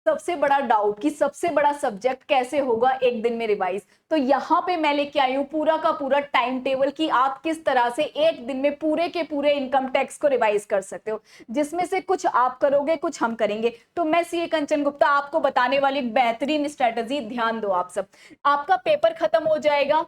सबसे बड़ा डाउट कि सबसे बड़ा सब्जेक्ट कैसे होगा एक दिन में रिवाइज, तो यहाँ पे मैं लेके आई हूँ पूरा का पूरा टाइम टेबल कि आप किस तरह से एक दिन में पूरे के पूरे इनकम टैक्स को रिवाइज कर सकते हो, जिसमें से कुछ आप करोगे कुछ हम करेंगे। तो मैं सीए कंचन गुप्ता आपको बताने वाली एक बेहतरीन स्ट्रेटजी, ध्यान दो आप सब। आपका पेपर खत्म हो जाएगा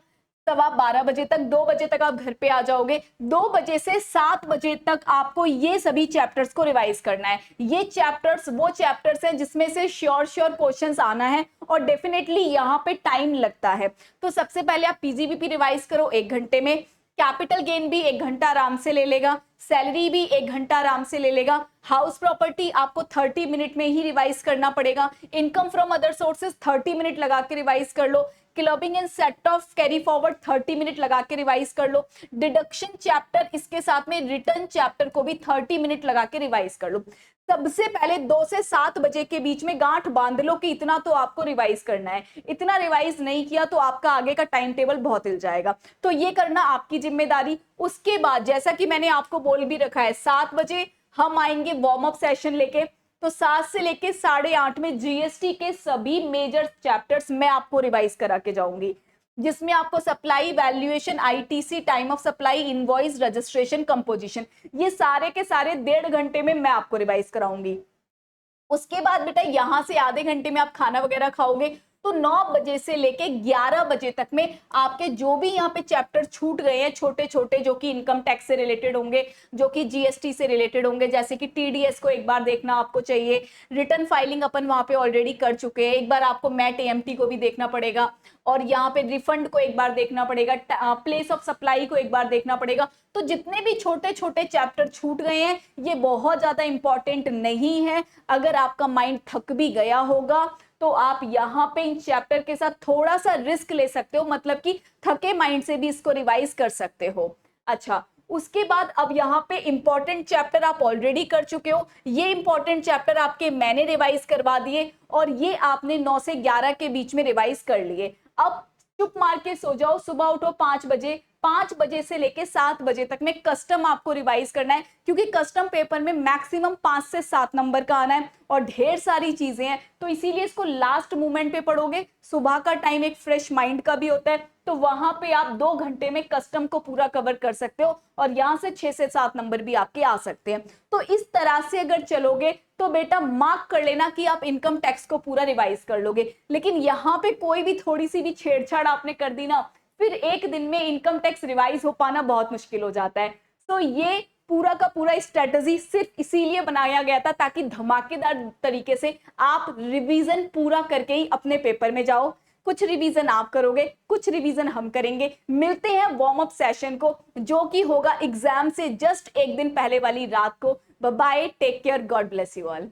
12:15 बजे तक, 2 बजे तक आप घर पे आ जाओगे। 2 बजे से 7 बजे तक आपको ये सभी चैप्टर्स को रिवाइज करना है। ये चैप्टर्स वो चैप्टर्स हैं जिसमें से श्योर क्वेश्चंस आना है और डेफिनेटली यहाँ पे टाइम लगता है। तो सबसे पहले आप पीजीबीपी रिवाइज करो 1 घंटे में, कैपिटल गेन भी 1 घंटा आराम से ले लेगा, सैलरी भी 1 घंटा आराम से ले लेगा, हाउस प्रॉपर्टी आपको 30 मिनट में ही रिवाइज करना पड़ेगा, income from other sources 30 minute लगा के रिवाइज कर लो, clubbing and set off carry forward 30 minute लगा के रिवाइज कर लो, डिडक्शन चैप्टर इसके साथ में रिटर्न चैप्टर को भी 30 मिनट लगा के रिवाइज कर लो। सबसे पहले 2 से 7 बजे के बीच में गांठ बांध लो कि इतना तो आपको रिवाइज करना है। इतना रिवाइज नहीं किया तो आपका आगे का टाइम टेबल बहुत हिल जाएगा, तो ये करना आपकी जिम्मेदारी। उसके बाद जैसा कि मैंने आपको बोल भी रखा है 7 बजे हम आएंगे वार्म अप सेशन लेके, तो 7 से लेके 8:30 में जीएसटी के सभी मेजर चैप्टर्स मैं आपको रिवाइज करा के जाऊंगी, जिसमें आपको supply valuation, ITC, time of supply, invoice, registration, composition, ये सारे के सारे 1.5 घंटे में मैं आपको रिवाइज कराऊंगी। उसके बाद बेटा यहां से आधे घंटे में आप खाना वगैरह खाओगे, तो 9 बजे से लेके 11 बजे तक में आपके जो भी यहाँ पे चैप्टर छूट गए हैं छोटे छोटे, जो कि इनकम टैक्स से रिलेटेड होंगे, जो कि जीएसटी से रिलेटेड होंगे, जैसे कि टीडीएस को एक बार देखना आपको चाहिए, रिटर्न फाइलिंग अपन वहां पे ऑलरेडी कर चुके हैं, एक बार आपको मैट एएमटी को भी देखना पड़ेगा, और यहाँ पे रिफंड को एक बार देखना पड़ेगा, प्लेस ऑफ सप्लाई को एक बार देखना पड़ेगा। तो जितने भी छोटे छोटे चैप्टर छूट गए हैं ये बहुत ज्यादा इंपॉर्टेंट नहीं है। अगर आपका माइंड थक भी गया होगा तो आप यहाँ पे इन चैप्टर के साथ थोड़ा सा रिस्क ले सकते हो, मतलब कि थके माइंड से भी इसको रिवाइज कर सकते हो। अच्छा, उसके बाद अब यहाँ पे इंपॉर्टेंट चैप्टर आप ऑलरेडी कर चुके हो, ये इंपॉर्टेंट चैप्टर आपके मैंने रिवाइज करवा दिए और ये आपने 9 से 11 के बीच में रिवाइज कर लिए। अब चुप मार के सो जाओ, सुबह उठो 5 बजे, 5 बजे से लेके 7 बजे तक में कस्टम आपको रिवाइज करना है, क्योंकि कस्टम पेपर में मैक्सिमम 5 से 7 नंबर का आना है और ढेर सारी चीजें हैं, तो इसीलिए इसको लास्ट मोमेंट पे पढ़ोगे। सुबह का टाइम एक फ्रेश माइंड का भी होता है, तो वहां पे आप 2 घंटे में कस्टम को पूरा कवर कर सकते हो और यहां से 6 से 7 नंबर भी आपके आ सकते हैं। तो इस तरह से अगर चलोगे तो बेटा मार्क कर लेना कि आप इनकम टैक्स को पूरा रिवाइज कर लोगे। लेकिन यहाँ पे कोई भी थोड़ी सी भी छेड़छाड़ आपने कर दी ना, फिर एक दिन में इनकम टैक्स रिवाइज हो पाना बहुत मुश्किल हो जाता है। तो ये पूरा का पूरा स्ट्रेटजी सिर्फ इसीलिए बनाया गया था ताकि धमाकेदार तरीके से आप रिवीजन पूरा करके ही अपने पेपर में जाओ। कुछ रिवीजन आप करोगे, कुछ रिवीजन हम करेंगे। मिलते हैं वार्म अप सेशन को, जो कि होगा एग्जाम से जस्ट एक दिन पहले वाली रात को। Bye bye, take care, God bless you all.